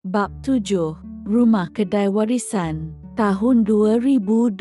Bab 7. Rumah Kedai Warisan. Tahun 2025,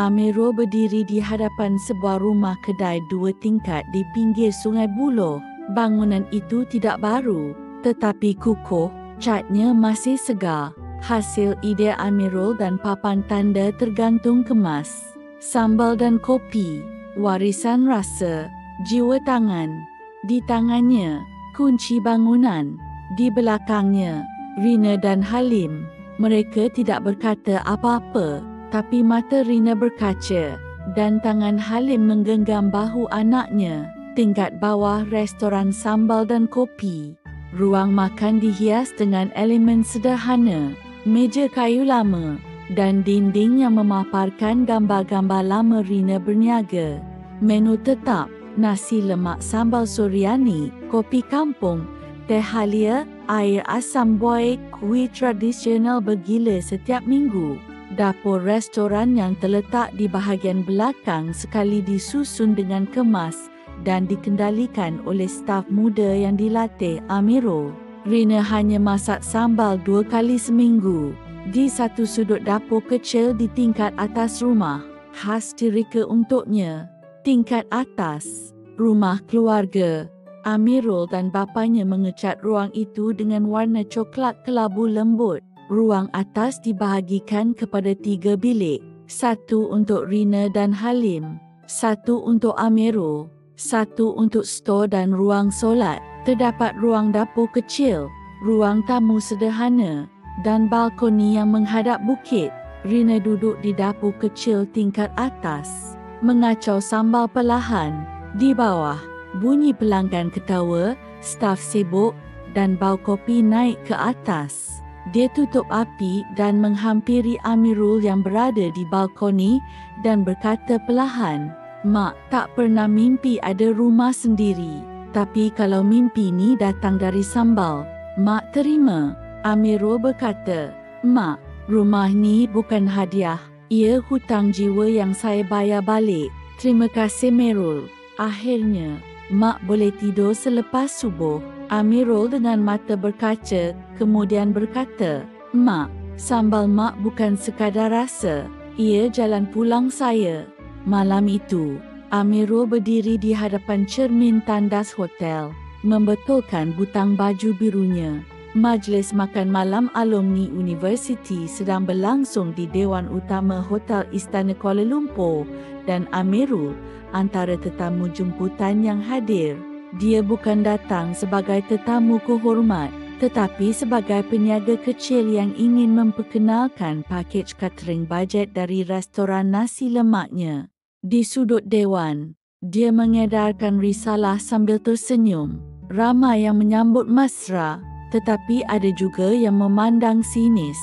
Amirul berdiri di hadapan sebuah rumah kedai 2 tingkat di pinggir Sungai Buloh. Bangunan itu tidak baru, tetapi kukuh, catnya masih segar. Hasil ide Amirul dan papan tanda tergantung kemas. Sambal dan kopi, warisan rasa, jiwa tangan. Di tangannya, kunci bangunan. Di belakangnya, Rina dan Halim. Mereka tidak berkata apa-apa, tapi mata Rina berkaca dan tangan Halim menggenggam bahu anaknya. Tingkat bawah restoran sambal dan kopi. Ruang makan dihias dengan elemen sederhana, meja kayu lama dan dinding yang memaparkan gambar-gambar lama Rina berniaga. Menu tetap, nasi lemak sambal Suryani, kopi kampung, teh halia, air asam buih, kuih tradisional bergila setiap minggu. Dapur restoran yang terletak di bahagian belakang sekali disusun dengan kemas dan dikendalikan oleh staf muda yang dilatih Amirul. Rina hanya masak sambal 2 kali seminggu di satu sudut dapur kecil di tingkat atas rumah. Khas direka untuknya. Tingkat atas, rumah keluarga. Amirul dan bapanya mengecat ruang itu dengan warna coklat kelabu lembut. Ruang atas dibahagikan kepada 3 bilik. 1 untuk Rina dan Halim, 1 untuk Amirul, 1 untuk stor dan ruang solat. Terdapat ruang dapur kecil, ruang tamu sederhana, dan balkoni yang menghadap bukit. Rina duduk di dapur kecil tingkat atas, mengacau sambal perlahan. Di bawah, bunyi pelanggan ketawa, staf sibuk, dan bau kopi naik ke atas. Dia tutup api dan menghampiri Amirul yang berada di balkoni dan berkata perlahan, "Mak tak pernah mimpi ada rumah sendiri. Tapi kalau mimpi ni datang dari sambal, Mak terima." Amirul berkata, "Mak, rumah ni bukan hadiah. Ia hutang jiwa yang saya bayar balik. Terima kasih Merul." Akhirnya, Mak boleh tidur selepas subuh. Amirul dengan mata berkaca kemudian berkata, "Mak, sambal Mak bukan sekadar rasa. Ia jalan pulang saya." Malam itu, Amirul berdiri di hadapan cermin tandas hotel, membetulkan butang baju birunya. Majlis makan malam alumni Universiti sedang berlangsung di Dewan Utama Hotel Istana Kuala Lumpur dan Amirul antara tetamu jemputan yang hadir. Dia bukan datang sebagai tetamu kehormat, tetapi sebagai peniaga kecil yang ingin memperkenalkan pakej catering bajet dari restoran nasi lemaknya. Di sudut dewan, dia mengedarkan risalah sambil tersenyum. Ramai yang menyambut mesra, tetapi ada juga yang memandang sinis.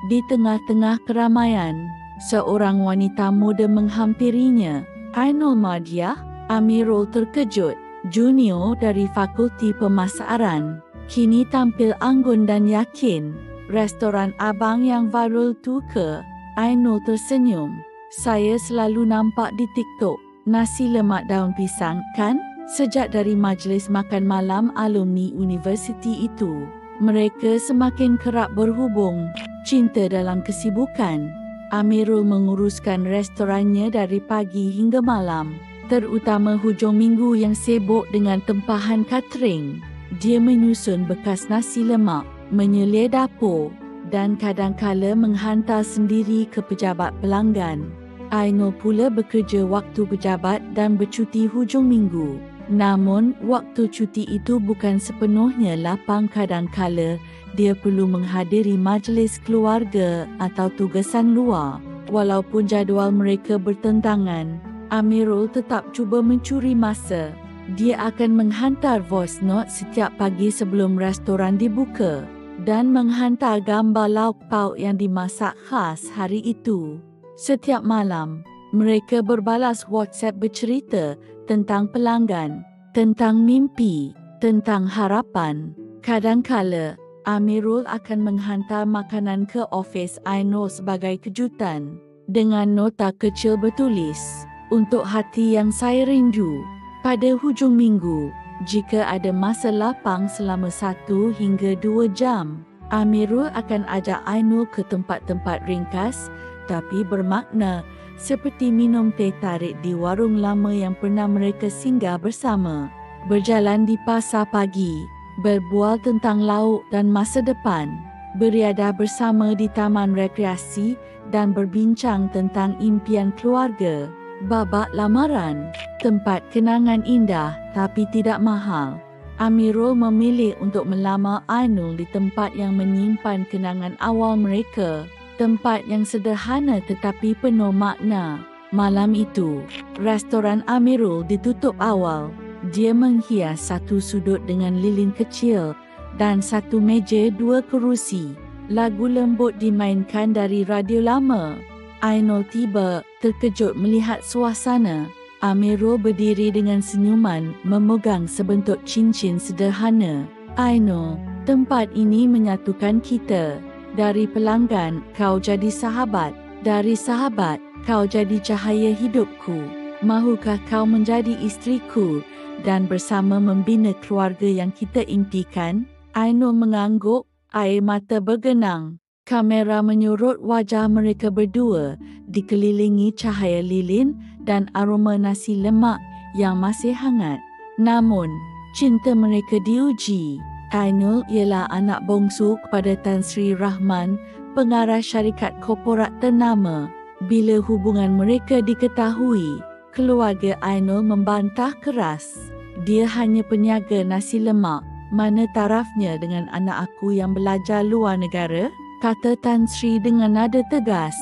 Di tengah-tengah keramaian, seorang wanita muda menghampirinya. "Ainul Mardiah?" Amirul terkejut. Junior dari Fakulti Pemasaran, kini tampil anggun dan yakin. "Restoran abang yang viral tu ke?" Ainul tersenyum. "Saya selalu nampak di TikTok. Nasi lemak daun pisang, kan?" Sejak dari majlis makan malam alumni universiti itu, mereka semakin kerap berhubung, cinta dalam kesibukan. Amirul menguruskan restorannya dari pagi hingga malam, terutama hujung minggu yang sibuk dengan tempahan catering. Dia menyusun bekas nasi lemak, menyelir dapur, dan kadangkala menghantar sendiri ke pejabat pelanggan. Ainul pula bekerja waktu pejabat dan bercuti hujung minggu. Namun, waktu cuti itu bukan sepenuhnya lapang. Kadangkala, dia perlu menghadiri majlis keluarga atau tugasan luar. Walaupun jadual mereka bertentangan, Amirul tetap cuba mencuri masa. Dia akan menghantar voice note setiap pagi sebelum restoran dibuka dan menghantar gambar lauk pauk yang dimasak khas hari itu. Setiap malam, mereka berbalas WhatsApp bercerita tentang pelanggan, tentang mimpi, tentang harapan. Kadangkala, Amirul akan menghantar makanan ke ofis Ainul sebagai kejutan dengan nota kecil bertulis, "Untuk hati yang saya rindu." Pada hujung minggu, Jika ada masa lapang selama 1 hingga 2 jam, Amirul akan ajak Ainul ke tempat-tempat ringkas tapi bermakna seperti minum teh tarik di warung lama yang pernah mereka singgah bersama, berjalan di pasar pagi, berbual tentang lauk dan masa depan, beriadah bersama di taman rekreasi dan berbincang tentang impian keluarga. Babak lamaran, tempat kenangan indah tapi tidak mahal. Amirul memilih untuk melamar Ainul di tempat yang menyimpan kenangan awal mereka, tempat yang sederhana tetapi penuh makna. Malam itu, restoran Amirul ditutup awal. Dia menghias satu sudut dengan lilin kecil dan satu meja 2 kerusi. Lagu lembut dimainkan dari radio lama. Ainul tiba, terkejut melihat suasana. Amirul berdiri dengan senyuman, memegang sebentuk cincin sederhana. Ainul, tempat ini menyatukan kita. Dari pelanggan, kau jadi sahabat. Dari sahabat, kau jadi cahaya hidupku. Mahukah kau menjadi isteriku dan bersama membina keluarga yang kita impikan? Ainul mengangguk, air mata bergenang. Kamera menyorot wajah mereka berdua, dikelilingi cahaya lilin dan aroma nasi lemak yang masih hangat. Namun, cinta mereka diuji. Ainul ialah anak bongsu kepada Tan Sri Rahman, pengarah syarikat korporat ternama. Bila hubungan mereka diketahui, keluarga Ainul membantah keras. Dia hanya peniaga nasi lemak. Mana tarafnya dengan anak aku yang belajar luar negara? Kata Tan Sri dengan nada tegas.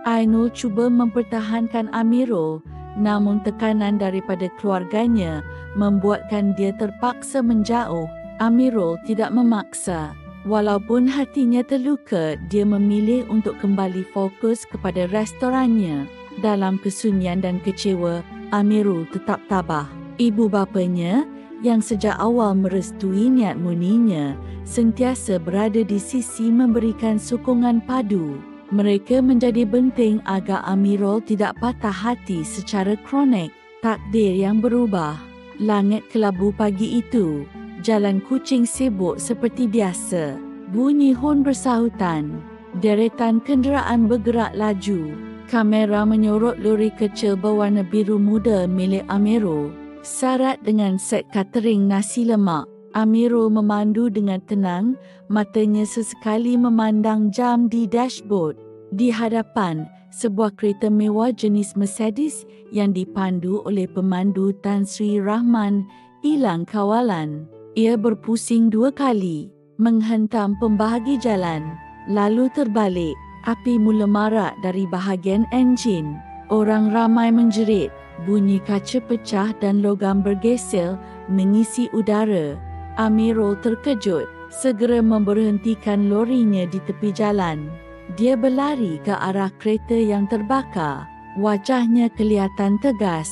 Ainul cuba mempertahankan Amirul, namun tekanan daripada keluarganya membuatkan dia terpaksa menjauh. Amirul tidak memaksa. Walaupun hatinya terluka, dia memilih untuk kembali fokus kepada restorannya. Dalam kesunyian dan kecewa, Amirul tetap tabah. Ibu bapanya, yang sejak awal merestui niat murninya, sentiasa berada di sisi memberikan sokongan padu. Mereka menjadi penting agar Amirul tidak patah hati secara kronik. Takdir yang berubah. Langit kelabu pagi itu. Jalan kucing sibuk seperti biasa. Bunyi hon bersahutan. Deretan kenderaan bergerak laju. Kamera menyorot lori kecil berwarna biru muda milik Amirul. Syarat dengan set catering nasi lemak. Amirul memandu dengan tenang, matanya sesekali memandang jam di dashboard. Di hadapan, sebuah kereta mewah jenis Mercedes yang dipandu oleh pemandu Tan Sri Rahman hilang kawalan. Ia berpusing 2 kali, menghentam pembahagi jalan, lalu terbalik. Api mula marak dari bahagian enjin. Orang ramai menjerit. Bunyi kaca pecah dan logam bergesel mengisi udara. Amirul terkejut, segera memberhentikan lorinya di tepi jalan. Dia berlari ke arah kereta yang terbakar. Wajahnya kelihatan tegas,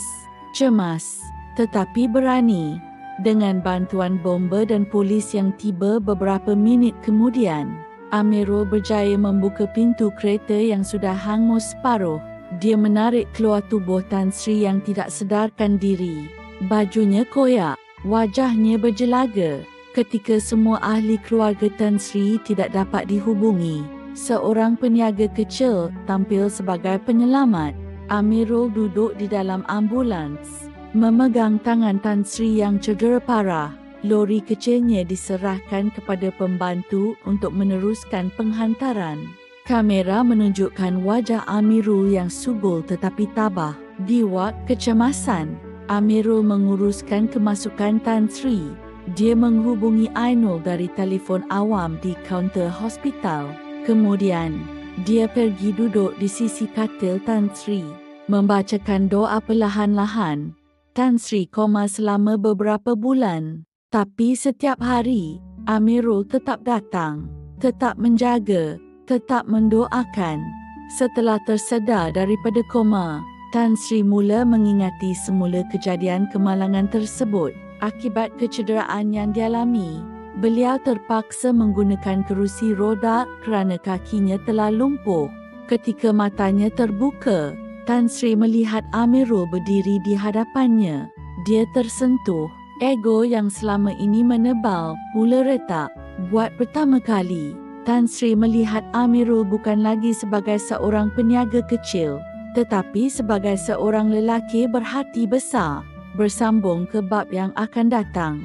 cemas, tetapi berani. Dengan bantuan bomba dan polis yang tiba beberapa minit kemudian, Amirul berjaya membuka pintu kereta yang sudah hangus separuh. Dia menarik keluar tubuh Tan Sri yang tidak sedarkan diri. Bajunya koyak, wajahnya berjelaga. Ketika semua ahli keluarga Tan Sri tidak dapat dihubungi, seorang peniaga kecil tampil sebagai penyelamat. Amirul duduk di dalam ambulans, memegang tangan Tan Sri yang cedera parah. Lori kecilnya diserahkan kepada pembantu untuk meneruskan penghantaran. Kamera menunjukkan wajah Amirul yang subul tetapi tabah. Di wad kecemasan, Amirul menguruskan kemasukan Tan Sri. Dia menghubungi Ainul dari telefon awam di kaunter hospital. Kemudian, dia pergi duduk di sisi katil Tan Sri, membacakan doa perlahan-lahan. Tan Sri koma selama beberapa bulan. Tapi setiap hari, Amirul tetap datang, tetap menjaga, tetap mendoakan. Setelah tersedar daripada koma, Tan Sri mula mengingati semula kejadian kemalangan tersebut. Akibat kecederaan yang dialami, beliau terpaksa menggunakan kerusi roda kerana kakinya telah lumpuh. Ketika matanya terbuka, Tan Sri melihat Amirul berdiri di hadapannya. Dia tersentuh. Ego yang selama ini menebal mula retak. Buat pertama kali, Tan Sri melihat Amirul bukan lagi sebagai seorang peniaga kecil, tetapi sebagai seorang lelaki berhati besar. Bersambung ke bab yang akan datang.